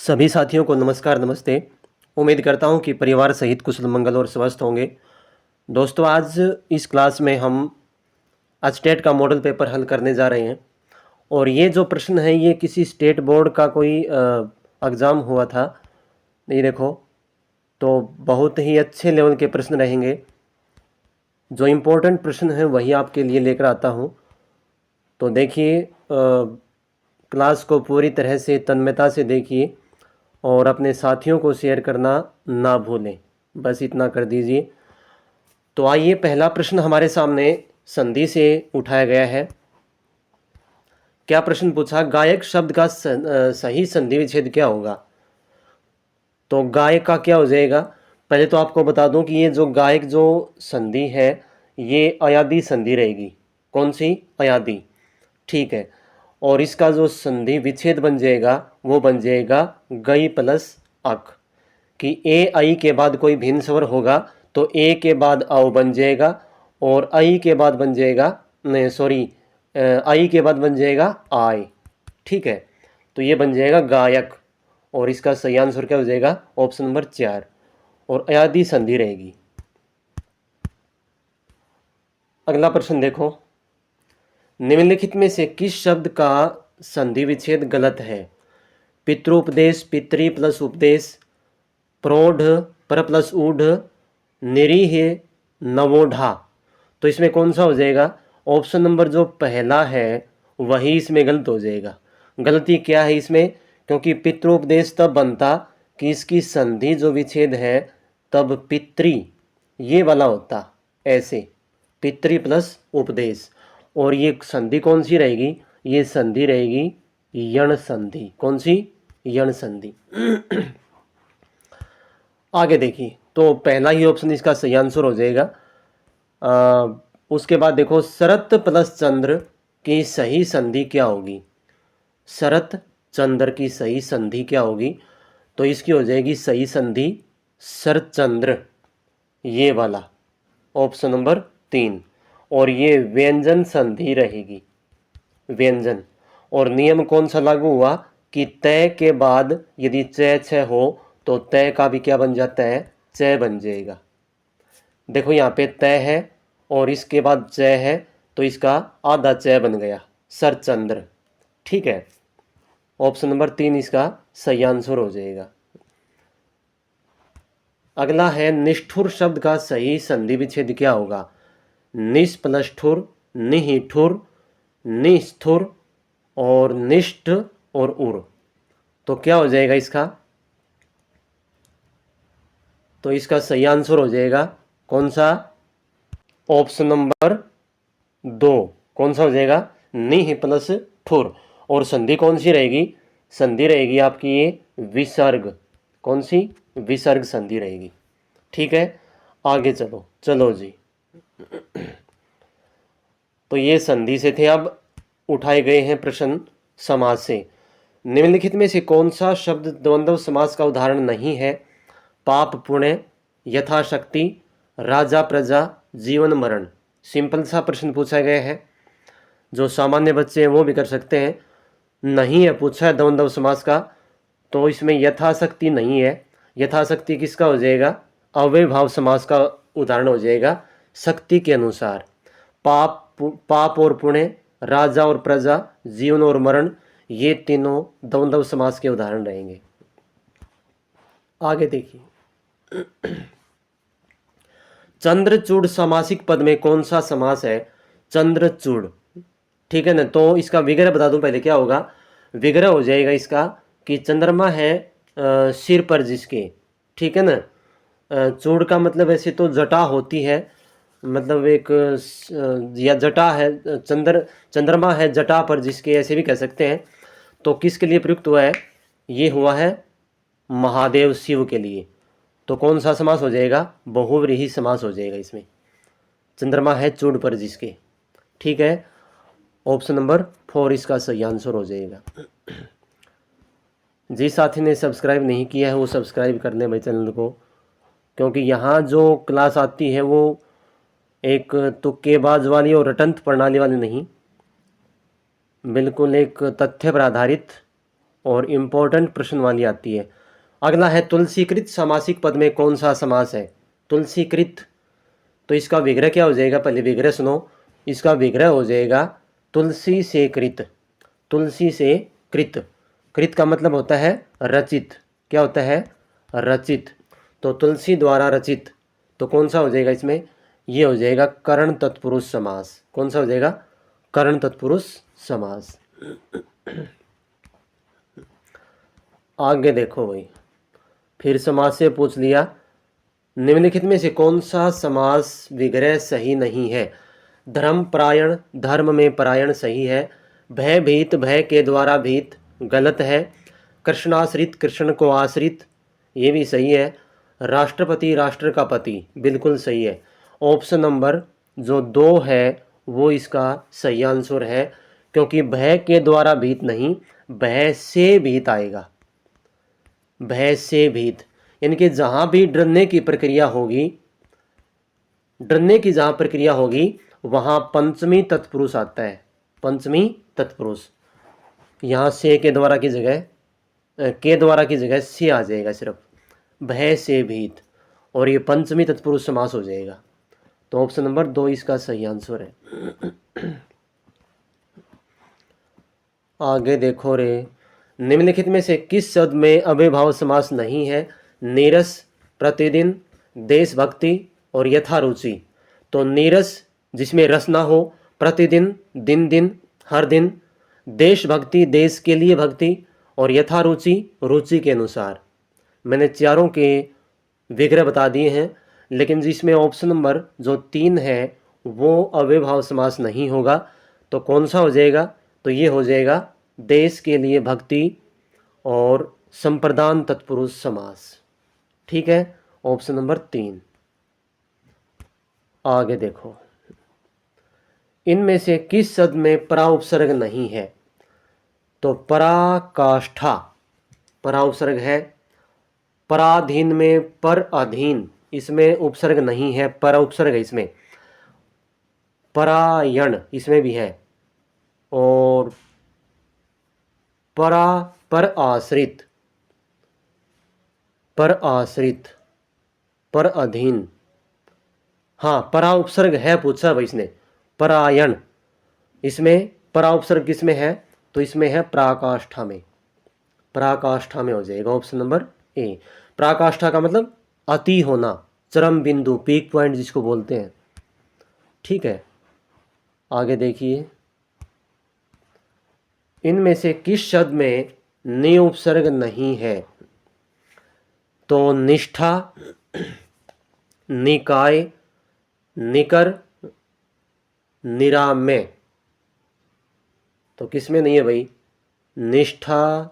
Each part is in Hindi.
सभी साथियों को नमस्कार नमस्ते। उम्मीद करता हूं कि परिवार सहित कुशल मंगल और स्वस्थ होंगे। दोस्तों, आज इस क्लास में हम आज स्टेट का मॉडल पेपर हल करने जा रहे हैं और ये जो प्रश्न है ये किसी स्टेट बोर्ड का कोई एग्ज़ाम हुआ था। ये देखो, तो बहुत ही अच्छे लेवल के प्रश्न रहेंगे। जो इम्पोर्टेंट प्रश्न है वही आपके लिए लेकर आता हूँ। तो देखिए, क्लास को पूरी तरह से तन्मयता से देखिए और अपने साथियों को शेयर करना ना भूलें, बस इतना कर दीजिए। तो आइए, पहला प्रश्न हमारे सामने संधि से उठाया गया है। क्या प्रश्न पूछा? गायक शब्द का सही संधि विच्छेद क्या होगा? तो गायक का क्या हो जाएगा? पहले तो आपको बता दूं कि ये जो गायक जो संधि है ये अयादी संधि रहेगी। कौन सी? अयादी। ठीक है। और इसका जो संधि विच्छेद बन जाएगा वो बन जाएगा गई प्लस अक। कि ए आई के बाद कोई भिन्न स्वर होगा तो ए के बाद आओ बन जाएगा और आई के बाद बन जाएगा, नहीं सॉरी, आई के बाद बन जाएगा आय। ठीक है, तो ये बन जाएगा गायक और इसका सही आंसर क्या हो जाएगा? ऑप्शन नंबर 4 और अयादी संधि रहेगी। अगला प्रश्न देखो, निम्नलिखित में से किस शब्द का संधि विच्छेद गलत है? पितृपदेश, पितृ प्लस उपदेश, प्रौढ़ पर प्लस ऊढ़, निरीह, नवोढ़ा। तो इसमें कौन सा हो जाएगा? ऑप्शन नंबर जो पहला है वही इसमें गलत हो जाएगा। गलती क्या है इसमें? क्योंकि पितृपदेश तब बनता कि इसकी संधि जो विच्छेद है तब पितृ ये वाला होता, ऐसे पितृ प्लस उपदेश। और ये संधि कौन सी रहेगी? ये संधि रहेगी यण संधि। कौन सी? यण संधि। आगे देखिए, तो पहला ही ऑप्शन इसका सही आंसर हो जाएगा। उसके बाद देखो, शरत प्लस चंद्र की सही संधि क्या होगी? शरत चंद्र की सही संधि क्या होगी? तो इसकी हो जाएगी सही संधि शरत चंद्र, ये वाला, ऑप्शन नंबर 3। और ये व्यंजन संधि रहेगी, व्यंजन। और नियम कौन सा लागू हुआ कि तय के बाद यदि च छ हो तो तय का भी क्या बन जाता है? च बन जाएगा। देखो यहाँ पे तय है और इसके बाद च है तो इसका आधा च बन गया, सरचंद्र। ठीक है, ऑप्शन नंबर 3 इसका सही आंसर हो जाएगा। अगला है, निष्ठुर शब्द का सही संधि विच्छेद क्या होगा? निस प्लस ठुर, निहिठुर, निष्ठुर और निष्ठ और उर। तो क्या हो जाएगा इसका? तो इसका सही आंसर हो जाएगा कौन सा? Option number 2। कौन सा हो जाएगा? निह प्लस ठुर। और संधि कौन सी रहेगी? संधि रहेगी आपकी ये विसर्ग। कौन सी? विसर्ग संधि रहेगी। ठीक है, आगे चलो चलो जी। तो ये संधि से थे। अब उठाए गए हैं प्रश्न समास से। निम्नलिखित में से कौन सा शब्द द्वंद्व समास का उदाहरण नहीं है? पाप पुण्य, यथाशक्ति, राजा प्रजा, जीवन मरण। सिंपल सा प्रश्न पूछा गया है, जो सामान्य बच्चे हैं वो भी कर सकते हैं। नहीं है पूछा है द्वंद्व समास का, तो इसमें यथाशक्ति नहीं है। यथाशक्ति किसका हो जाएगा? अव्ययभाव समास का उदाहरण हो जाएगा, शक्ति के अनुसार। पाप और पुण्य, राजा और प्रजा, जीवन और मरण, ये तीनों द्वंद्व समास के उदाहरण रहेंगे। आगे देखिए, चंद्रचूड़ समासिक पद में कौन सा समास है? चंद्रचूड़। ठीक है ना, तो इसका विग्रह बता दूं पहले क्या होगा। विग्रह हो जाएगा इसका कि चंद्रमा है सिर पर जिसके, ठीक है ना। चूड़ का मतलब ऐसे तो जटा होती है, मतलब एक या जटा है, चंद्रमा है जटा पर जिसके, ऐसे भी कह सकते हैं। तो किसके लिए प्रयुक्त हुआ है? ये हुआ है महादेव शिव के लिए। तो कौन सा समास हो जाएगा? बहुव्रीहि समास हो जाएगा इसमें। चंद्रमा है चूड़ पर जिसके। ठीक है, ऑप्शन नंबर 4 इसका सही आंसर हो जाएगा। जिस साथी ने सब्सक्राइब नहीं किया है वो सब्सक्राइब कर लें भाई चैनल को, क्योंकि यहाँ जो क्लास आती है वो एक तुक्केबाज वाली और रटंत प्रणाली वाली नहीं, बिल्कुल एक तथ्य पर आधारित और इम्पोर्टेंट प्रश्न वाली आती है। अगला है तुलसीकृत समासिक पद में कौन सा समास है? तुलसीकृत, तो इसका विग्रह क्या हो जाएगा? पहले विग्रह सुनो। इसका विग्रह हो जाएगा तुलसी से कृत। तुलसी से कृत, कृत का मतलब होता है रचित। क्या होता है? रचित। तो तुलसी द्वारा रचित, तो कौन सा हो जाएगा इसमें? ये हो जाएगा कर्ण तत्पुरुष समास। कौन सा हो जाएगा? कर्ण तत्पुरुष समास। आगे देखो भाई, फिर समास से पूछ लिया, निम्नलिखित में से कौन सा समास विग्रह सही नहीं है? धर्म परायण, धर्म में परायण सही है। भयभीत, भय के द्वारा भीत गलत है। कृष्णाश्रित, कृष्ण को आश्रित, ये भी सही है। राष्ट्रपति, राष्ट्र का पति, बिल्कुल सही है। ऑप्शन नंबर जो 2 है वो इसका सही आंसर है, क्योंकि भय के द्वारा भीत नहीं, भय से भीत आएगा। भय से भीत, यानी कि जहाँ भी डरने की प्रक्रिया होगी, डरने की जहाँ प्रक्रिया होगी वहाँ पंचमी तत्पुरुष आता है। पंचमी तत्पुरुष, यहाँ से के द्वारा की जगह से आ जाएगा सिर्फ, भय से भीत, और ये पंचमी तत्पुरुष समास हो जाएगा। तो ऑप्शन नंबर 2 इसका सही आंसर है। आगे देखो रे, निम्नलिखित में से किस शब्द में अव्ययभाव समास नहीं है? नीरस, प्रतिदिन, देशभक्ति और यथारुचि। तो नीरस जिसमें रस ना हो, प्रतिदिन दिन दिन हर दिन, देशभक्ति देश के लिए भक्ति, और यथारुचि रुचि के अनुसार। मैंने चारों के विग्रह बता दिए हैं, लेकिन जिसमें ऑप्शन नंबर जो 3 है वो अव्ययभाव समास नहीं होगा। तो कौन सा हो जाएगा? तो ये हो जाएगा देश के लिए भक्ति और संप्रदान तत्पुरुष समास। ठीक है, ऑप्शन नंबर 3। आगे देखो, इनमें से किस शब्द में परा उपसर्ग नहीं है? तो पराकाष्ठा परा उपसर्ग है। पराधीन में पर अधीन, इसमें उपसर्ग नहीं है, पर उपसर्ग है इसमें। परायण इसमें भी है, और परा पर आश्रित, पर आश्रित, पर अधीन। हाँ, परा उपसर्ग है, पूछा भाई इसने। परायण, इसमें परा उपसर्ग किसमें है? तो इसमें है पराकाष्ठा में। पराकाष्ठा में हो जाएगा ऑप्शन नंबर ए। पराकाष्ठा का मतलब अति होना, चरम बिंदु, पीक पॉइंट जिसको बोलते हैं। ठीक है, आगे देखिए, इनमें से किस शब्द में नि उपसर्ग नहीं है? तो निष्ठा, निकाय, निकर, निराम्य। तो किसमें नहीं है भाई? निष्ठा,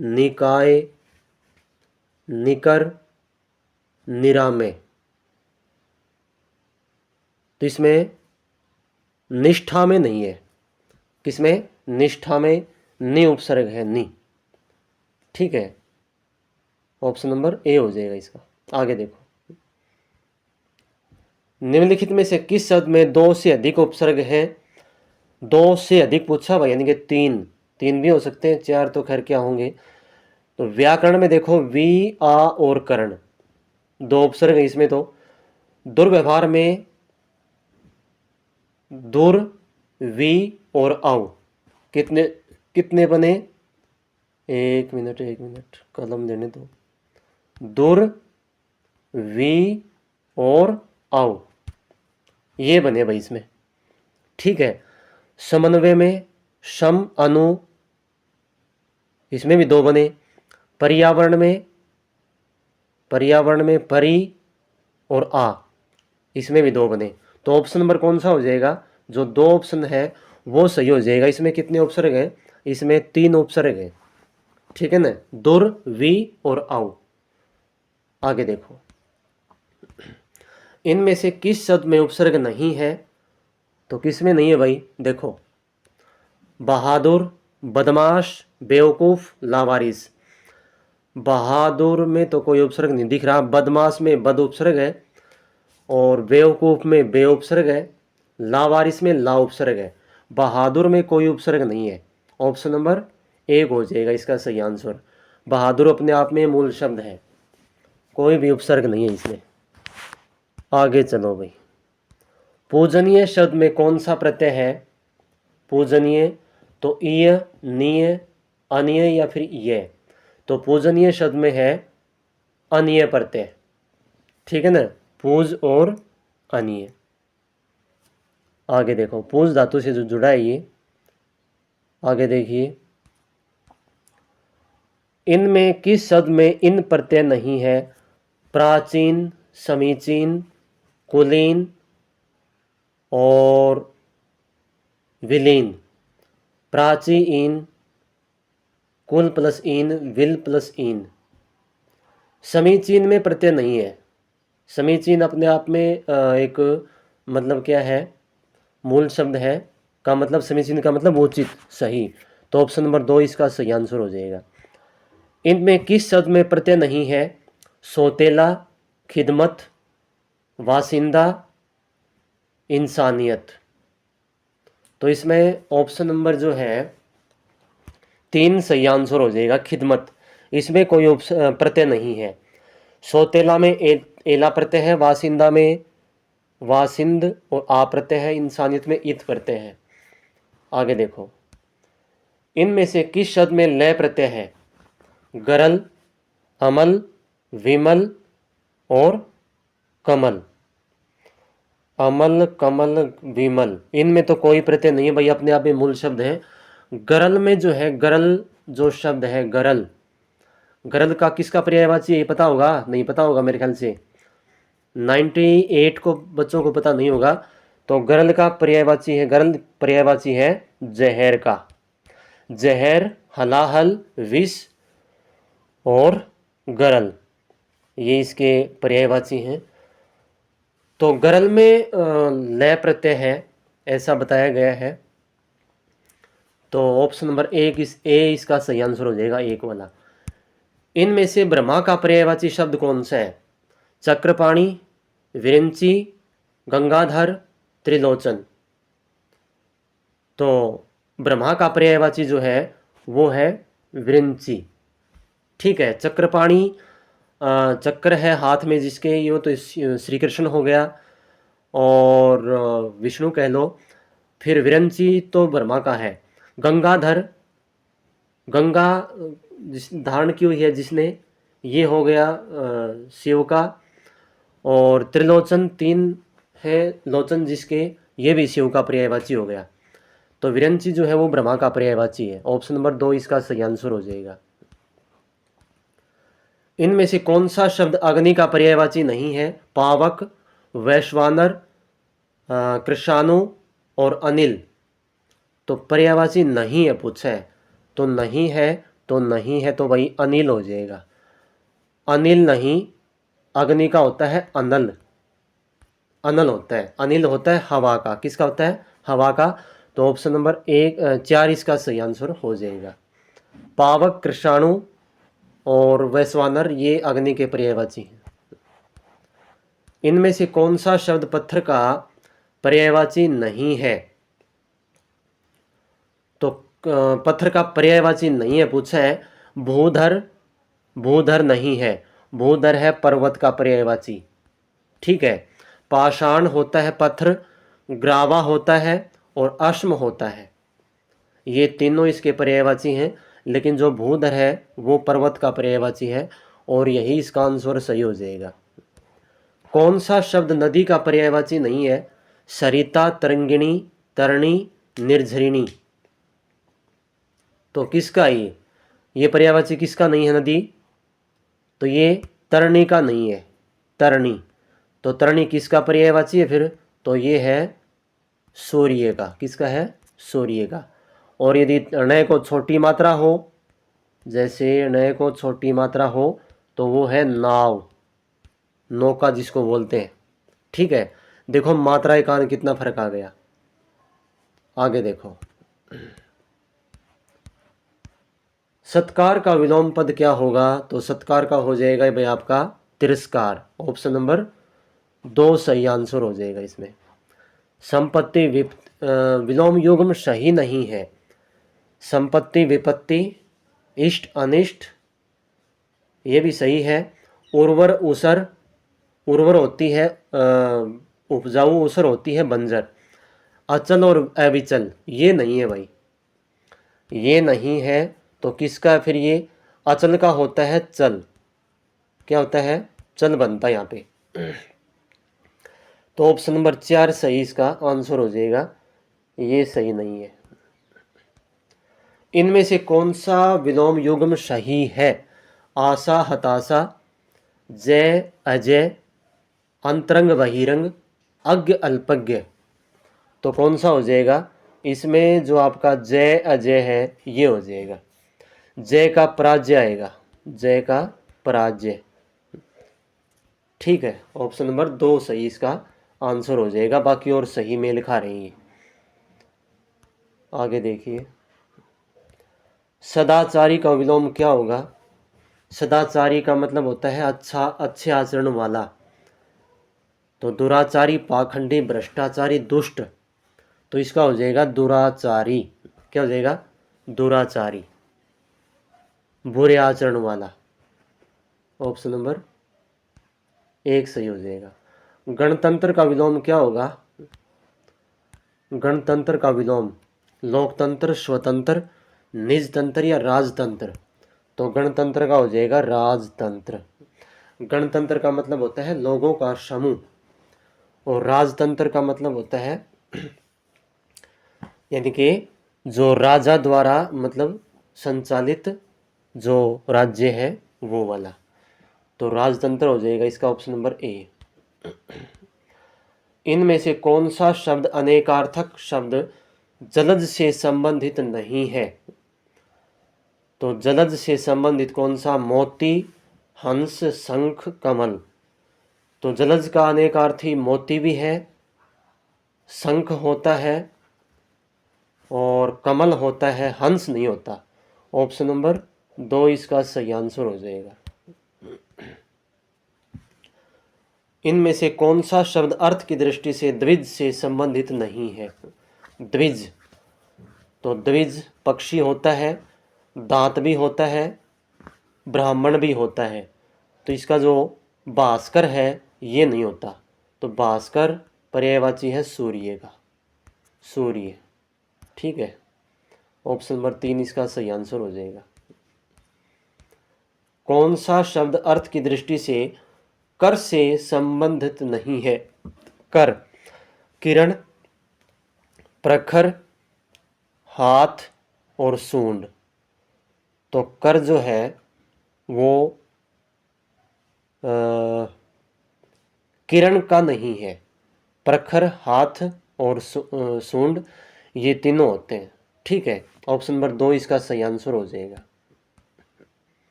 निकाय, निकर, निराम्य। तो इसमें निष्ठा में नहीं है। किसमें? निष्ठा में नि उपसर्ग है, नि। ठीक है, ऑप्शन नंबर ए हो जाएगा इसका। आगे देखो, निम्नलिखित में से किस शब्द में 2 से अधिक उपसर्ग है? 2 से अधिक पूछा भाई, यानी कि 3 भी हो सकते हैं, 4 तो खैर क्या होंगे। तो व्याकरण में देखो, वी, आ और कर्ण, 2 उपसर्ग है इसमें। तो दुर्व्यवहार में दुर, वी और आउ, कितने बने? एक मिनट कलम देने दो। दुर, वी और आउ, ये बने भाई इसमें। ठीक है, समन्वय में सम, अनु, इसमें भी 2 बने। पर्यावरण में परि और आ, इसमें भी 2 बने। तो ऑप्शन नंबर कौन सा हो जाएगा? जो 2 ऑप्शन है वो सही हो जाएगा। इसमें कितने उपसर्ग हैं? इसमें 3 उपसर्ग हैं। ठीक है ना, दुर, वी और आउ। आगे देखो, इनमें से किस शब्द में उपसर्ग नहीं है? तो किस में नहीं है भाई? देखो, बहादुर, बदमाश, बेवकूफ, लावारिस। बहादुर में तो कोई उपसर्ग नहीं दिख रहा, बदमाश में बद उपसर्ग है, और बेवकूफ में बे उपसर्ग है, लावारिस में ला उपसर्ग है। बहादुर में कोई उपसर्ग नहीं है। ऑप्शन नंबर एक हो जाएगा इसका सही आंसर। बहादुर अपने आप में मूल शब्द है, कोई भी उपसर्ग नहीं है इसमें। आगे चलो भाई, पूजनीय शब्द में कौन सा प्रत्यय है? पूजनीय तो ईय, नीय, अनीय या फिर ये। तो पूजनीय शब्द में है अनीय प्रत्यय, ठीक है ना, पूज और अनीय। आगे देखो, पूज धातु से जो जुड़ा है ये, आगे देखिए, इनमें किस शब्द में इन प्रत्यय नहीं है? प्राचीन, समीचीन, कुलीन और विलीन। प्राचीन, कुल प्लस इन, विल प्लस इन। समीचीन में प्रत्यय नहीं है। समीचीन अपने आप में एक मतलब क्या है, मूल शब्द है, का मतलब समीचीन का मतलब उचित, सही। तो ऑप्शन नंबर 2 इसका सही आंसर हो जाएगा। इनमें किस शब्द में प्रत्यय नहीं है? सौतेला, खिदमत, वासिंदा, इंसानियत। तो इसमें ऑप्शन नंबर जो है 3 सही आंसर हो जाएगा, खिदमत। इसमें कोई प्रत्यय नहीं है। सौतेला में एला प्रत्यय है, वासिंदा में वासिंद और आ प्रत्यय है, इंसानियत में इत प्रत्यय है। आगे देखो, इनमें से किस शब्द में लय प्रत्यय है? गरल, अमल, विमल और कमल। अमल, कमल, विमल, इनमें तो कोई प्रत्यय नहीं है भाई, अपने आप में मूल शब्द है। गरल में जो है, गरल जो शब्द है, गरल, गरल का किसका पर्यायवाची है, ये पता होगा? नहीं पता होगा मेरे ख्याल से 98 को बच्चों को पता नहीं होगा। तो गरल का पर्यायवाची है, गरल पर्यायवाची है जहर का। जहर, हलाहल, विष और गरल, ये इसके पर्यायवाची हैं। तो गरल में लय प्रत्यय है, ऐसा बताया गया है। तो ऑप्शन नंबर इसका सही आंसर हो जाएगा, एक वाला। इनमें से ब्रह्मा का पर्यायवाची शब्द कौन सा है? चक्रपाणी, विरिंची, गंगाधर, त्रिलोचन। तो ब्रह्मा का पर्यायवाची जो है वो है विरिंची, ठीक है। चक्रपाणी चक्र है हाथ में जिसके, ये तो श्री कृष्ण हो गया और विष्णु कह लो। फिर विरंची तो ब्रह्मा का है। गंगाधर, गंगा जिस धारण की हुई है जिसने, ये हो गया शिव का। और त्रिलोचन 3 है लोचन जिसके, ये भी शिव का पर्यायवाची हो गया। तो विरंची जो है वो ब्रह्मा का पर्यायवाची है। ऑप्शन नंबर 2 इसका सही आंसर हो जाएगा। इनमें से कौन सा शब्द अग्नि का पर्यायवाची नहीं है? पावक, वैश्वानर, कृषाणु और अनिल। तो पर्यायवाची नहीं है पूछा है, तो नहीं है, तो नहीं है तो भाई अनिल हो जाएगा। अनिल नहीं, अग्नि का होता है अनल, अनल होता है। अनिल होता है हवा का। किसका होता है? हवा का। तो ऑप्शन नंबर 4 इसका सही आंसर हो जाएगा। पावक, कृषाणु और वैश्वानर ये अग्नि के पर्यायवाची हैं। इनमें से कौन सा शब्द पत्थर का पर्यायवाची नहीं है? तो पत्थर का पर्यायवाची नहीं है पूछा है। भूधर, भूधर नहीं है, भूधर है पर्वत का पर्यायवाची, ठीक है। पाषाण होता है पत्थर, ग्रावा होता है और अश्म होता है, ये तीनों इसके पर्यायवाची हैं। लेकिन जो भूधर है वो पर्वत का पर्यायवाची है और यही इसका आंसर सही हो जाएगा। कौन सा शब्द नदी का पर्यायवाची नहीं है? सरिता, तरंगिणी, तरणी, निर्झरिणी। तो किसका ये पर्यायवाची किसका नहीं है नदी? तो ये तरणी का नहीं है, तरणी। तो तरणी किसका पर्यायवाची है फिर? तो ये है सूर्य का। किसका है? सूर्य का। और यदि णय को छोटी मात्रा हो, जैसे णय को छोटी मात्रा हो तो वो है नाव, नौका जिसको बोलते हैं, ठीक है। देखो मात्रा एकांत कितना फर्क आ गया। आगे देखो, सत्कार का विलोम पद क्या होगा? तो सत्कार का हो जाएगा भाई आपका तिरस्कार। ऑप्शन नंबर 2 सही आंसर हो जाएगा इसमें। संपत्ति विलोम युग्म सही नहीं है। संपत्ति विपत्ति, इष्ट अनिष्ट, ये भी सही है। उर्वर उसर, उर्वर होती है उपजाऊ, उसर होती है बंजर। अचल और अविचल, ये नहीं है भाई, ये नहीं है। तो किसका है फिर ये? अचल का होता है चल, क्या होता है? चल बनता है यहाँ पे। तो ऑप्शन नंबर 4 सही इसका आंसर हो जाएगा, ये सही नहीं है। इनमें से कौन सा विलोम युग्म सही है? आशा हताशा, जय अजय, अंतरंग बहिरंग, अज्ञ अल्पज्ञ। तो कौन सा हो जाएगा? इसमें जो आपका जय अजय है ये हो जाएगा। जय का पराजय आएगा, जय का पराजय। ठीक है, ऑप्शन नंबर 2 सही इसका आंसर हो जाएगा, बाकी और सही में लिखा रही है। आगे देखिए, सदाचारी का विलोम क्या होगा? सदाचारी का मतलब होता है अच्छा, अच्छे आचरण वाला। तो दुराचारी, पाखंडी, भ्रष्टाचारी, दुष्ट। तो इसका हो जाएगा दुराचारी। क्या हो जाएगा? दुराचारी, बुरे आचरण वाला। ऑप्शन नंबर 1 सही हो जाएगा। गणतंत्र का विलोम क्या होगा? गणतंत्र का विलोम लोकतंत्र, स्वतंत्र, निजतंत्र या राजतंत्र। तो गणतंत्र का हो जाएगा राजतंत्र। गणतंत्र का मतलब होता है लोगों का समूह, और राजतंत्र का मतलब होता है यानी कि जो राजा द्वारा मतलब संचालित जो राज्य है वो वाला। तो राजतंत्र हो जाएगा इसका ऑप्शन नंबर ए। इनमें से कौन सा शब्द अनेकार्थक शब्द जलज से संबंधित नहीं है? तो जलज से संबंधित कौन सा? मोती, हंस, शंख, कमल। तो जलज का अनेकार्थी मोती भी है, शंख होता है और कमल होता है, हंस नहीं होता। ऑप्शन नंबर 2 इसका सही आंसर हो जाएगा। इनमें से कौन सा शब्द अर्थ की दृष्टि से द्विज से संबंधित नहीं है? द्विज, तो द्विज पक्षी होता है, दांत भी होता है, ब्राह्मण भी होता है। तो इसका जो भास्कर है ये नहीं होता। तो भास्कर पर्यायवाची है सूर्य का, सूर्य। ठीक है, ऑप्शन नंबर 3 इसका सही आंसर हो जाएगा। कौन सा शब्द अर्थ की दृष्टि से कर से संबंधित नहीं है? कर, किरण, प्रखर, हाथ और सूंड। तो कर जो है वो किरण का नहीं है, प्रखर, हाथ और सूंड ये तीनों होते हैं। ठीक है, ऑप्शन नंबर 2 इसका सही आंसर हो जाएगा।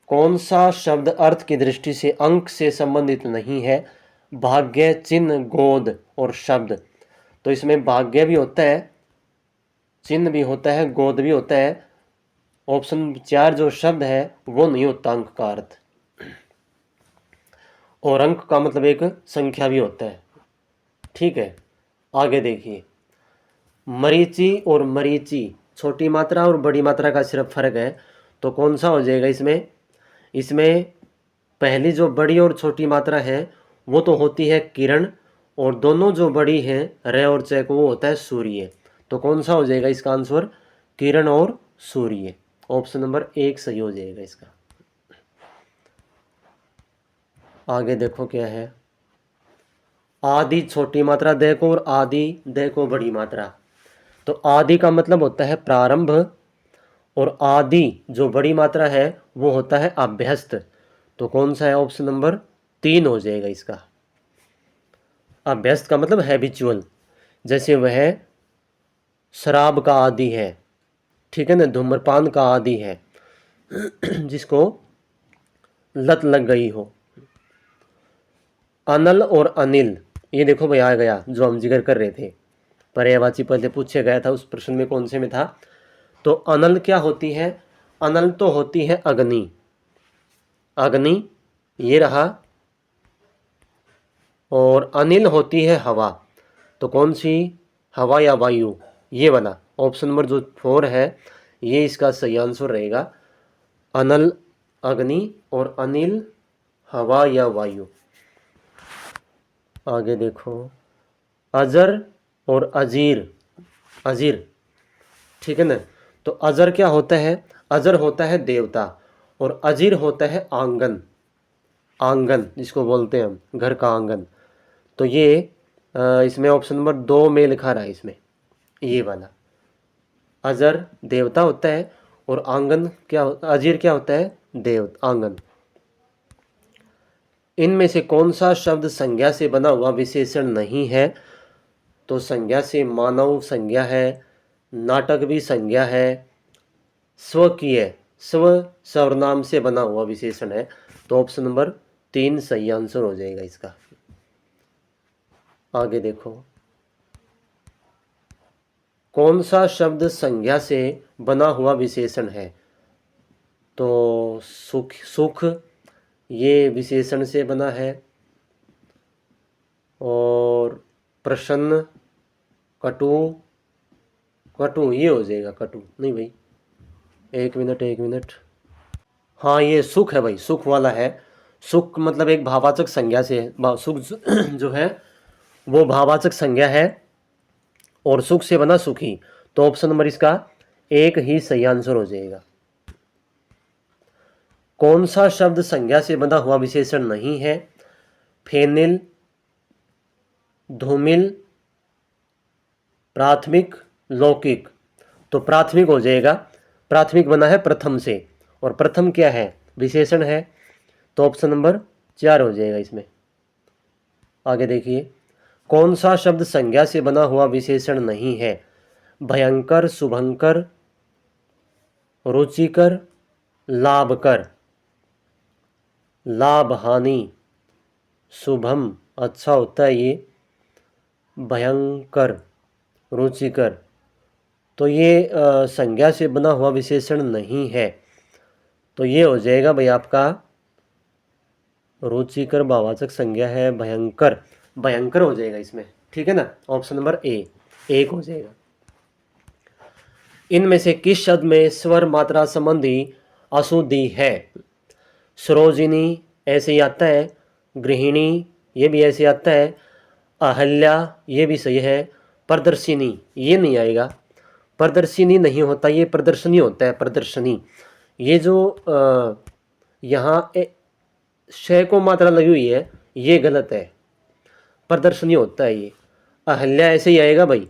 कौन सा शब्द अर्थ की दृष्टि से अंक से संबंधित नहीं है? भाग्य, चिन्ह, गोद और शब्द। तो इसमें भाग्य भी होता है, चिन्ह भी होता है, गोद भी होता है। ऑप्शन 4 जो शब्द है वो नहीं होता अंक का अर्थ, और अंक का मतलब एक संख्या भी होता है। ठीक है, आगे देखिए, मरीची और मरीची छोटी मात्रा और बड़ी मात्रा का सिर्फ फर्क है। तो कौन सा हो जाएगा इसमें? इसमें पहली जो बड़ी और छोटी मात्रा है वो तो होती है किरण, और दोनों जो बड़ी हैं र और च को वो होता है सूर्य। तो कौन सा हो जाएगा इसका आंसर? किरण और सूर्य। ऑप्शन नंबर 1 सही हो जाएगा इसका। आगे देखो क्या है, आदि छोटी मात्रा देखो और आदि देखो बड़ी मात्रा। तो आदि का मतलब होता है प्रारंभ, और आदि जो बड़ी मात्रा है वो होता है अभ्यस्त। तो कौन सा है? ऑप्शन नंबर 3 हो जाएगा इसका। अभ्यस्त का मतलब हैबिचुअल, जैसे वह शराब का आदि है, ठीक है ना, धूम्रपान का आदि है, जिसको लत लग गई हो। अनल और अनिल, ये देखो भाई आ गया जो हम जिक्र कर रहे थे, पर्यायवाची पहले पूछे गया था, उस प्रश्न में कौन से में था। तो अनल क्या होती है? अनल तो होती है अग्नि, अग्नि ये रहा, और अनिल होती है हवा। तो कौन सी? हवा या वायु, ये वाला। ऑप्शन नंबर जो 4 है ये इसका सही आंसर रहेगा। अनल अग्नि और अनिल हवा या वायु। आगे देखो, अजर और अजीर, अजीर, ठीक है ना। तो अजर क्या होता है? अजर होता है देवता और अजीर होता है आंगन, आंगन जिसको बोलते हैं हम, घर का आंगन। तो ये इसमें ऑप्शन नंबर 2 में लिखा रहा है इसमें, ये वाला। अजर देवता होता है और आंगन क्या, अजीर क्या होता है? देव, आंगन। इनमें से कौन सा शब्द संज्ञा से बना हुआ विशेषण नहीं है? तो संज्ञा से मानव संज्ञा है, नाटक भी संज्ञा है, स्वकीय, स्व सर्वनाम से बना हुआ विशेषण है। तो ऑप्शन नंबर 3 सही आंसर हो जाएगा इसका। आगे देखो, कौन सा शब्द संज्ञा से बना हुआ विशेषण है? तो सुख, सुख ये विशेषण से बना है, और प्रसन्न, कटु, कटु ये हो जाएगा, कटु नहीं भाई, एक मिनट, हाँ ये सुख है भाई, सुख वाला है। सुख मतलब एक भाववाचक संज्ञा से, सुख जो है वो भाववाचक संज्ञा है और सुख से बना सुखी। तो ऑप्शन नंबर इसका 1 ही सही आंसर हो जाएगा। कौन सा शब्द संज्ञा से बना हुआ विशेषण नहीं है? फेनिल, धूमिल, प्राथमिक, लौकिक। तो प्राथमिक हो जाएगा, प्राथमिक बना है प्रथम से, और प्रथम क्या है? विशेषण है। तो ऑप्शन नंबर 4 हो जाएगा इसमें। आगे देखिए, कौन सा शब्द संज्ञा से बना हुआ विशेषण नहीं है? भयंकर, शुभंकर, रुचिकर, लाभकर। लाभ, हानि, शुभम अच्छा होता है ये, भयंकर, रुचिकर। तो ये संज्ञा से बना हुआ विशेषण नहीं है। तो ये हो जाएगा भाई आपका, रुचिकर भाववाचक संज्ञा है, भयंकर, भयंकर हो जाएगा इसमें, ठीक है ना। ऑप्शन नंबर ए 1 हो जाएगा। इनमें से किस शब्द में स्वर मात्रा संबंधी अशुद्धि है? सरोजिनी ऐसे ही आता है, गृहिणी ये भी ऐसे आता है, अहल्या ये भी सही है, प्रदर्शिनी ये नहीं आएगा, प्रदर्शिनी नहीं होता, ये प्रदर्शनी होता है, प्रदर्शनी। ये जो यहाँ श को मात्रा लगी हुई है ये गलत है, प्रदर्शनी होता है ये। अहल्या ऐसे ही आएगा भाई,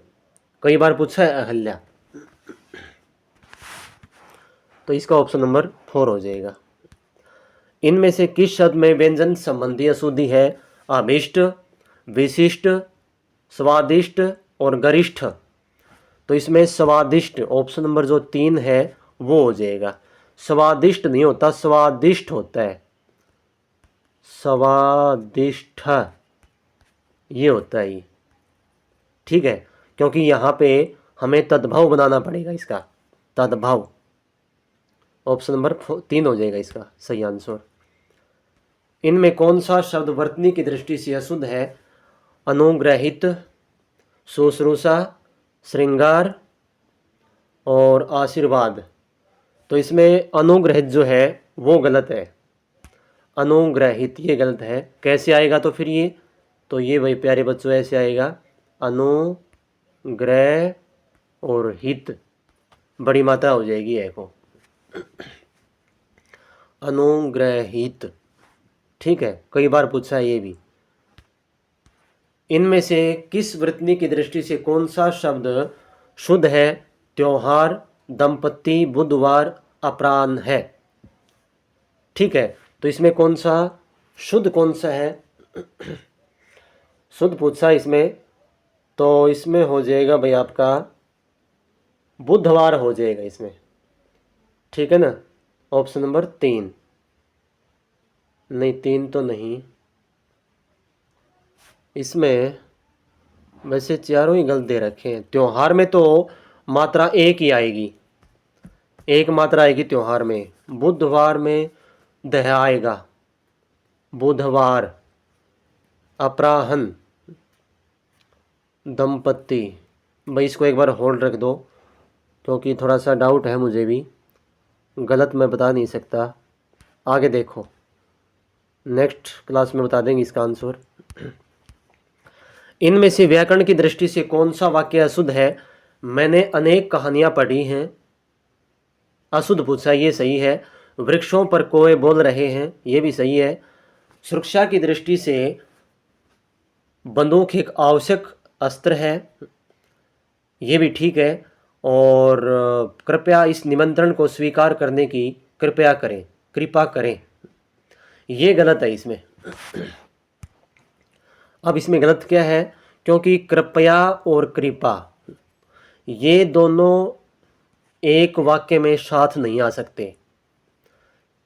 कई बार पूछा है अहल्या। तो इसका ऑप्शन नंबर 4 हो जाएगा। इनमें से किस शब्द में व्यंजन संबंधी अशुद्धि है? अभिष्ट, विशिष्ट, स्वादिष्ट और गरिष्ठ। तो इसमें स्वादिष्ट ऑप्शन नंबर जो 3 है वो हो जाएगा। स्वादिष्ट नहीं होता, स्वादिष्ट होता है, स्वादिष्ट ये होता है ये, ठीक है। क्योंकि यहाँ पे हमें तद्भव बनाना पड़ेगा इसका, तद्भव। ऑप्शन नंबर 3 हो जाएगा इसका सही आंसर। इनमें कौन सा शब्द वर्तनी की दृष्टि से अशुद्ध है? अनुग्रहित, शुश्रूषा, श्रृंगार और आशीर्वाद। तो इसमें अनुग्रहित जो है वो गलत है, अनुग्रहित ये गलत है। कैसे आएगा तो फिर ये, तो ये भाई प्यारे बच्चों ऐसे आएगा, अनुग्रह और हित बड़ी मात्रा हो जाएगी है को, अनुग्रहित, ठीक है, कई बार पूछा है ये भी। इनमें से किस वृत्ति की दृष्टि से कौन सा शब्द शुद्ध है? त्योहार, दंपति, बुधवार, अपराह्न है, ठीक है। तो इसमें कौन सा शुद्ध, कौन सा है शुद्ध पूछा इसमें, तो इसमें हो जाएगा भाई आपका बुधवार हो जाएगा इसमें, ठीक है ना। ऑप्शन नंबर 3 नहीं, 3 तो नहीं, इसमें वैसे चारों ही गलत दे रखे हैं। त्योहार में तो मात्रा 1 ही आएगी, 1 मात्रा आएगी त्योहार में। बुधवार में दह आएगा, बुधवार, अपराह्न, दंपत्ति। भाई इसको एक बार होल्ड रख दो, क्योंकि थोड़ा सा डाउट है मुझे भी, गलत मैं बता नहीं सकता। आगे देखो, नेक्स्ट क्लास में बता देंगे इसका आंसर। इनमें से व्याकरण की दृष्टि से कौन सा वाक्य अशुद्ध है? मैंने अनेक कहानियां पढ़ी हैं। अशुद्ध पूछा, ये सही है। वृक्षों पर कोए बोल रहे हैं, ये भी सही है। सुरक्षा की दृष्टि से बंदूक एक आवश्यक अस्त्र है, ये भी ठीक है। और कृपया इस निमंत्रण को स्वीकार करने की कृपा करें, ये गलत है इसमें। अब इसमें गलत क्या है? क्योंकि कृपया और कृपा ये दोनों एक वाक्य में साथ नहीं आ सकते।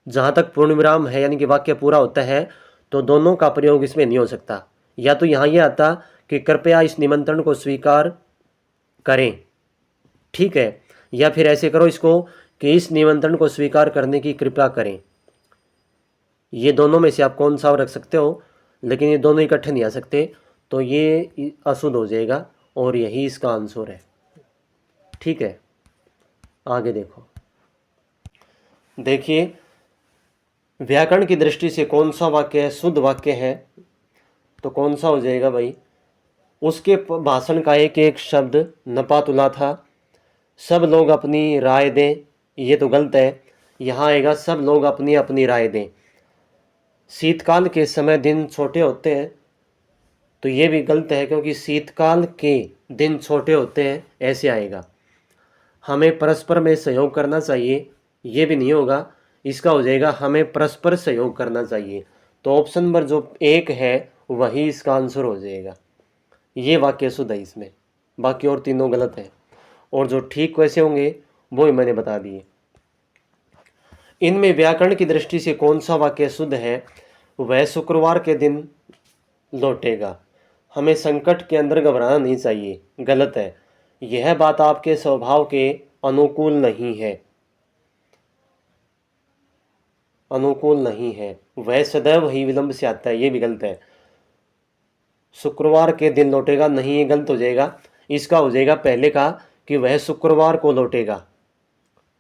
जहाँ तक पूर्ण विराम है यानी कि वाक्य पूरा होता है तो दोनों का प्रयोग इसमें नहीं हो सकता। या तो यहाँ ये आता कि कृपया इस निमंत्रण को स्वीकार करें, ठीक है, या फिर ऐसे करो इसको कि इस निमंत्रण को स्वीकार करने की कृपा करें। ये दोनों में से आप कौन सा रख सकते हो, लेकिन ये दोनों इकट्ठे नहीं आ सकते, तो ये अशुद्ध हो जाएगा और यही इसका आंसर है। ठीक है, आगे देखो। देखिए, व्याकरण की दृष्टि से कौन सा वाक्य शुद्ध वाक्य है? तो कौन सा हो जाएगा भाई? उसके भाषण का एक एक शब्द नपातुला था। सब लोग अपनी राय दें, ये तो गलत है। यहाँ आएगा सब लोग अपनी अपनी राय दें। शीतकाल के समय दिन छोटे होते हैं, तो ये भी गलत है क्योंकि शीतकाल के दिन छोटे होते हैं, ऐसे आएगा। हमें परस्पर में सहयोग करना चाहिए, ये भी नहीं होगा। इसका हो जाएगा हमें परस्पर सहयोग करना चाहिए। तो ऑप्शन नंबर जो 1 है वही इसका आंसर हो जाएगा। ये वाक्य शुद्ध है इसमें, बाकी और तीनों गलत है। और जो ठीक वैसे होंगे वो ही मैंने बता दिए। इनमें व्याकरण की दृष्टि से कौन सा वाक्य शुद्ध है? वह शुक्रवार के दिन लौटेगा। हमें संकट के अंदर घबराना नहीं चाहिए, गलत है। यह बात आपके स्वभाव के अनुकूल नहीं है, अनुकूल नहीं है। वह सदैव ही विलंब से आता है, ये भी गलत है। शुक्रवार के दिन लौटेगा नहीं, ये गलत हो जाएगा। इसका हो जाएगा पहले का कि वह शुक्रवार को लौटेगा,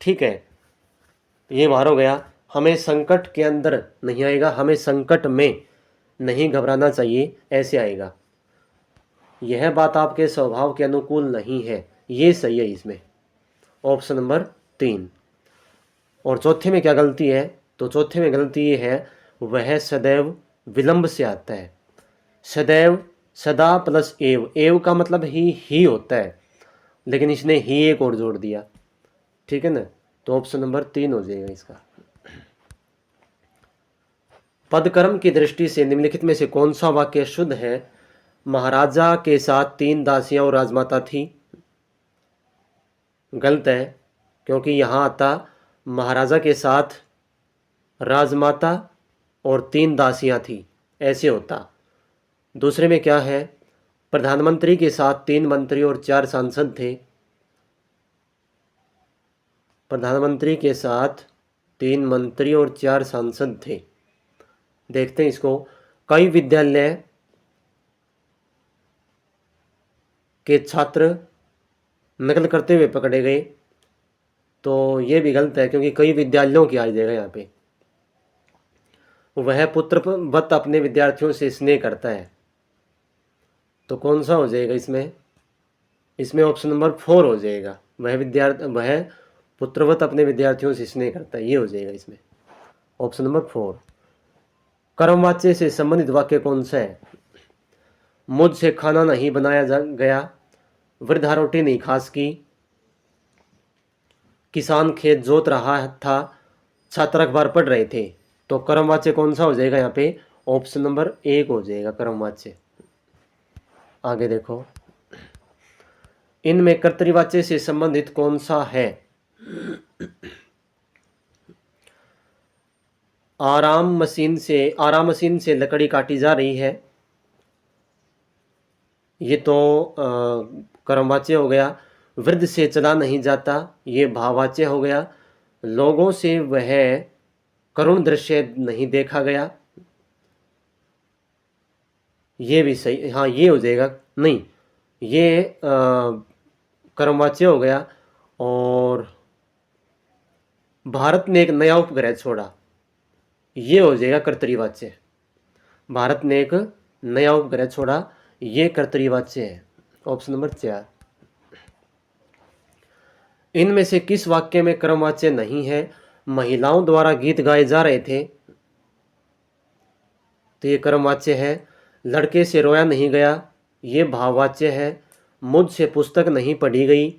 ठीक है, ये बाहर हो गया। हमें संकट के अंदर नहीं आएगा, हमें संकट में नहीं घबराना चाहिए, ऐसे आएगा। यह बात आपके स्वभाव के अनुकूल नहीं है, ये सही है इसमें, ऑप्शन नंबर 3। और चौथे में क्या गलती है? तो चौथे में गलती ये है, वह सदैव विलंब से आता है। सदैव सदा प्लस एव का मतलब ही होता है, लेकिन इसने ही एक और जोड़ दिया, ठीक है ना। तो ऑप्शन नंबर 3 हो जाएगा इसका। पदकर्म की दृष्टि से निम्नलिखित में से कौन सा वाक्य शुद्ध है? महाराजा के साथ 3 दासियां और राजमाता थी, गलत है क्योंकि यहाँ आता महाराजा के साथ राजमाता और 3 दासियां थी, ऐसे होता। दूसरे में क्या है? प्रधानमंत्री के साथ 3 मंत्री और 4 सांसद थे। प्रधानमंत्री के साथ 3 मंत्री और 4 सांसद थे। देखते हैं इसको। कई विद्यालय के छात्र नकल करते हुए पकड़े गए, तो ये भी गलत है क्योंकि कई विद्यालयों की आ जाएगा यहाँ पे। वह पुत्रवत अपने विद्यार्थियों से स्नेह करता है, तो कौन सा हो जाएगा इसमें? इसमें ऑप्शन नंबर 4 हो जाएगा। वह पुत्रवत अपने विद्यार्थियों से स्नेह करता है, ये हो जाएगा इसमें, ऑप्शन नंबर 4। कर्मवाच्य से संबंधित वाक्य कौन सा है? मुझसे खाना नहीं बनाया गया, वृद्धा रोटी नहीं खा सकी, किसान खेत जोत रहा था, छात्र अखबार पढ़ रहे थे। तो कर्मवाच्य कौन सा हो जाएगा यहाँ पे? ऑप्शन नंबर 1 हो जाएगा कर्मवाच्य। आगे देखो, इनमें कर्तृवाच्य से संबंधित कौन सा है? आराम मशीन से लकड़ी काटी जा रही है, ये तो कर्मवाच्य हो गया। वृद्ध से चला नहीं जाता, ये भाववाच्य हो गया। लोगों से वह करुण दृश्य नहीं देखा गया, ये भी सही, हाँ ये हो जाएगा। नहीं, ये कर्मवाच्य हो गया। और भारत ने एक नया उपग्रह छोड़ा, ये हो जाएगा कर्तरीवाच्य। भारत ने एक नया उपग्रह छोड़ा, ये कर्तरीवाच्य है। Option number 4। इनमें से किस वाक्य में क्रमवाच्य नहीं है? महिलाओं द्वारा गीत गाए जा रहे थे, तो ये क्रमवाच्य है। लड़के से रोया नहीं गया, ये भाववाच्य है। मुझसे पुस्तक नहीं पढ़ी गई,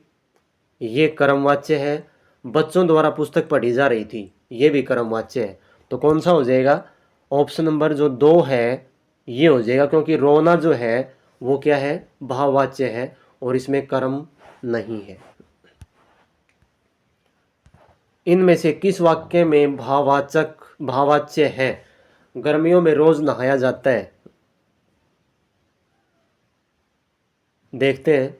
ये क्रमवाच्य है। बच्चों द्वारा पुस्तक पढ़ी जा रही थी, ये भी क्रमवाच्य है। तो कौन सा हो जाएगा? ऑप्शन नंबर जो 2 है ये हो जाएगा, क्योंकि रोना जो है वो क्या है? भाववाच्य है और इसमें कर्म नहीं है। इनमें से किस वाक्य में भाववाच्य है? गर्मियों में रोज नहाया जाता है। देखते हैं।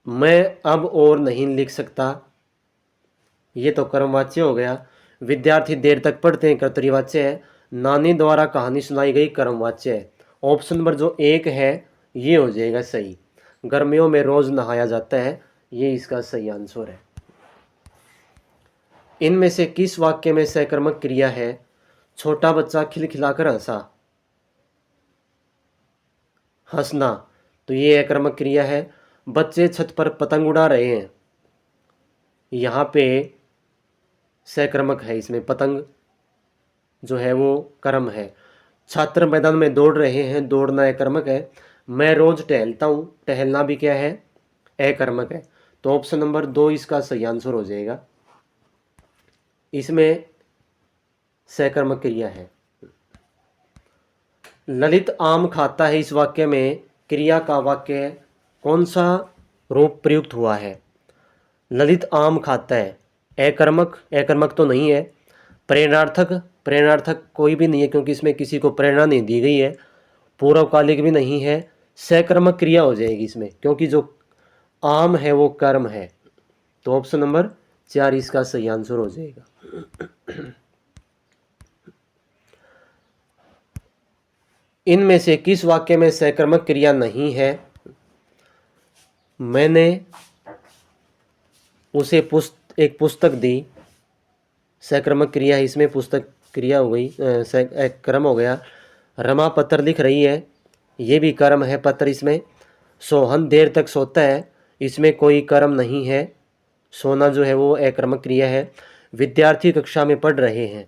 मैं अब और नहीं लिख सकता, ये तो कर्मवाच्य हो गया। विद्यार्थी देर तक पढ़ते हैं, कर्तरीवाच्य है। नानी द्वारा कहानी सुनाई गई, कर्मवाच्य है। ऑप्शन नंबर जो 1 है ये हो जाएगा सही। गर्मियों में रोज नहाया जाता है, ये इसका सही आंसर है। इनमें से किस वाक्य में सकर्मक क्रिया है? छोटा बच्चा खिलखिलाकर हंसा। हंसना, तो ये अकर्मक क्रिया है। बच्चे छत पर पतंग उड़ा रहे हैं, यहाँ पे सकर्मक है, इसमें पतंग जो है वो कर्म है। छात्र मैदान में दौड़ रहे हैं, दौड़ना अकर्मक है। मैं रोज टहलता हूँ, टहलना भी क्या है? अकर्मक है। तो ऑप्शन नंबर 2 इसका सही आंसर हो जाएगा, इसमें सकर्मक क्रिया है। ललित आम खाता है, इस वाक्य में क्रिया का वाक्य कौन सा रूप प्रयुक्त हुआ है? ललित आम खाता है, अकर्मक, अकर्मक तो नहीं है। प्रेरणार्थक, प्रेरणार्थक कोई भी नहीं है, क्योंकि इसमें किसी को प्रेरणा नहीं दी गई है। पूर्वकालिक भी नहीं है। सकर्मक क्रिया हो जाएगी इसमें, क्योंकि जो आम है वो कर्म है। तो ऑप्शन नंबर 4 इसका सही आंसर हो जाएगा। इनमें से किस वाक्य में सकर्मक क्रिया नहीं है? मैंने उसे एक पुस्तक दी, सकर्मक क्रिया है, इसमें पुस्तक क्रिया हो गई, कर्म हो गया। रमा पत्र लिख रही है, ये भी कर्म है, पत्र इसमें। सोहन देर तक सोता है, इसमें कोई कर्म नहीं है। सोना जो है वो अकर्मक क्रिया है। विद्यार्थी कक्षा में पढ़ रहे हैं,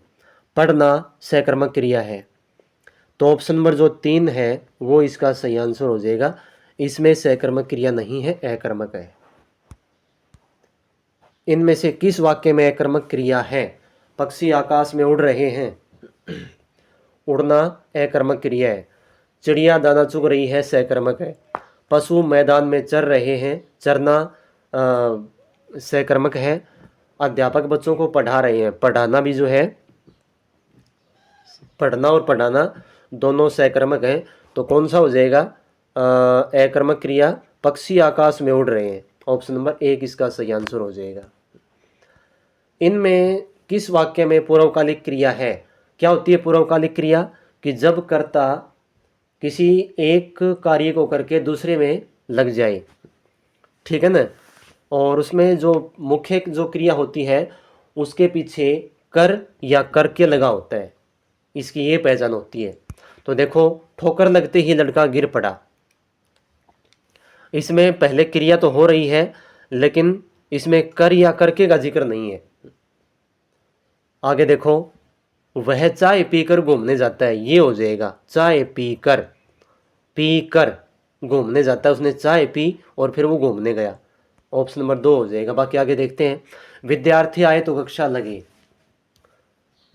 पढ़ना सकर्मक क्रिया है। तो ऑप्शन नंबर जो 3 है वो इसका सही आंसर हो जाएगा, इसमें सकर्मक क्रिया नहीं है, अकर्मक है। इनमें से किस वाक्य में अकर्मक क्रिया है? पक्षी आकाश में उड़ रहे हैं, उड़ना अकर्मक क्रिया है। चिड़िया दाना चुग रही है, सकर्मक है। पशु मैदान में चर रहे हैं, चरना सकर्मक है। अध्यापक बच्चों को पढ़ा रहे हैं, पढ़ाना भी जो है, पढ़ना और पढ़ाना दोनों सकर्मक हैं। तो कौन सा हो जाएगा अकर्मक क्रिया? पक्षी आकाश में उड़ रहे हैं, ऑप्शन नंबर 1 इसका सही आंसर हो जाएगा। इनमें किस वाक्य में पूर्वकालिक क्रिया है? क्या होती है पूर्वकालिक क्रिया? कि जब कर्ता किसी एक कार्य को करके दूसरे में लग जाए, ठीक है ना, और उसमें जो मुख्य जो क्रिया होती है उसके पीछे कर या करके लगा होता है, इसकी ये पहचान होती है। तो देखो, ठोकर लगते ही लड़का गिर पड़ा, इसमें पहले क्रिया तो हो रही है, लेकिन इसमें कर या करके का जिक्र नहीं है। आगे देखो, वह चाय पीकर घूमने जाता है, ये हो जाएगा चाय पीकर, पीकर घूमने जाता है, उसने चाय पी और फिर वो घूमने गया, ऑप्शन नंबर 2 हो जाएगा। बाकी आगे देखते हैं। विद्यार्थी आए तो कक्षा लगे,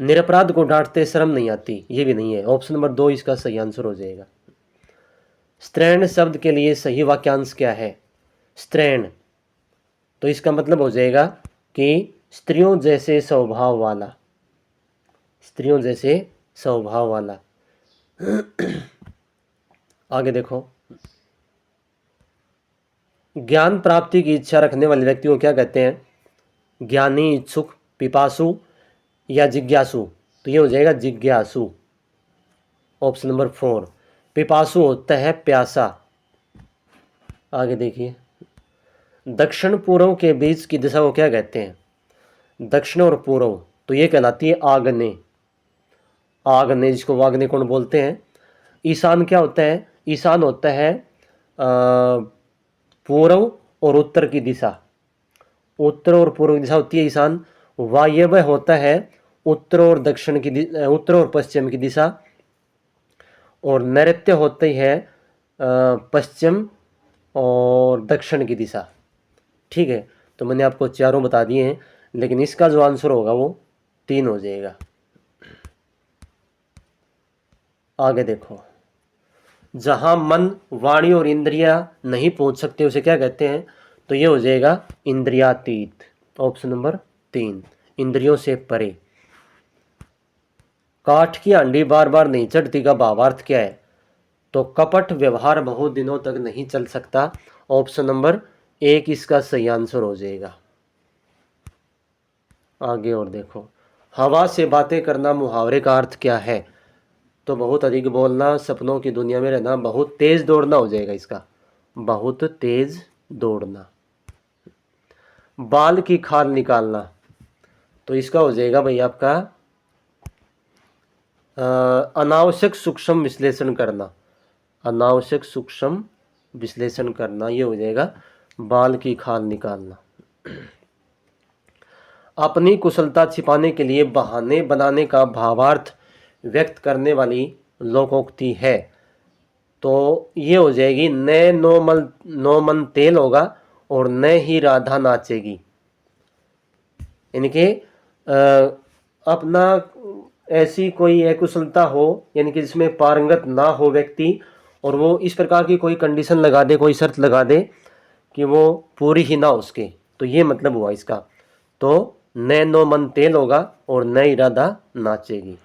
निरपराध को डांटते शर्म नहीं आती, ये भी नहीं है, ऑप्शन नंबर 2 इसका सही आंसर हो जाएगा। स्त्रैण शब्द के लिए सही वाक्यांश क्या है? स्त्रैण, तो इसका मतलब हो जाएगा कि स्त्रियों जैसे स्वभाव वाला, स्त्रियों जैसे स्वभाव वाला। आगे देखो, ज्ञान प्राप्ति की इच्छा रखने वाले व्यक्ति को क्या कहते हैं? ज्ञानी, इच्छुक, पिपासु या जिज्ञासु? तो ये हो जाएगा जिज्ञासु, ऑप्शन नंबर 4। पिपासु होता है प्यासा। आगे देखिए, दक्षिण पूर्व के बीच की दिशा को क्या कहते हैं? दक्षिण और पूर्व, तो ये कहलाती है आग्नेय। आग्नेय जिसको वाग्नेय कोण बोलते हैं। ईशान क्या होता है? ईशान होता है पूर्व और उत्तर की दिशा। उत्तर और पूर्व की दिशा होती है ईशान। वायव्य होता है उत्तर और दक्षिण की उत्तर और पश्चिम की दिशा। और नैऋत्य होती है पश्चिम और दक्षिण की दिशा। ठीक है, तो मैंने आपको चारों बता दिए हैं, लेकिन इसका जो आंसर होगा वो 3 हो जाएगा। आगे देखो, जहां मन, वाणी और इंद्रियां नहीं पहुंच सकते उसे क्या कहते हैं? तो ये हो जाएगा इंद्रियातीत। ऑप्शन नंबर 3, इंद्रियों से परे। काठ की हांडी बार बार नहीं चढ़ती का भावार्थ क्या है? तो कपट व्यवहार बहुत दिनों तक नहीं चल सकता। ऑप्शन नंबर 1 इसका सही आंसर हो जाएगा। आगे और देखो, हवा से बातें करना मुहावरे का अर्थ क्या है? तो बहुत अधिक बोलना, सपनों की दुनिया में रहना, बहुत तेज दौड़ना हो जाएगा इसका। बहुत तेज दौड़ना। बाल की खाल निकालना, तो इसका हो जाएगा भाई आपका अनावश्यक सूक्ष्म विश्लेषण करना। अनावश्यक सूक्ष्म विश्लेषण करना, ये हो जाएगा बाल की खाल निकालना। अपनी कुशलता छिपाने के लिए बहाने बनाने का भावार्थ व्यक्त करने वाली लोकोक्ति है। तो ये हो जाएगी न नो मन तेल होगा और न ही राधा नाचेगी। यानी कि अपना ऐसी कोई अकुशलता हो, यानी कि जिसमें पारंगत ना हो व्यक्ति, और वो इस प्रकार की कोई कंडीशन लगा दे, कोई शर्त लगा दे कि वो पूरी ही ना उसके, तो ये मतलब हुआ इसका। तो न नो मन तेल होगा और न ही राधा नाचेगी।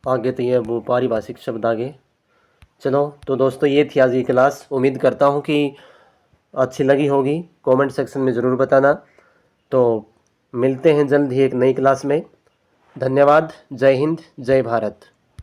आगे तो ये वो पारिभाषिक शब्द आगे। चलो तो दोस्तों, ये थी आज की क्लास। उम्मीद करता हूँ कि अच्छी लगी होगी। कमेंट सेक्शन में ज़रूर बताना। तो मिलते हैं जल्द ही एक नई क्लास में। धन्यवाद। जय हिंद, जय भारत।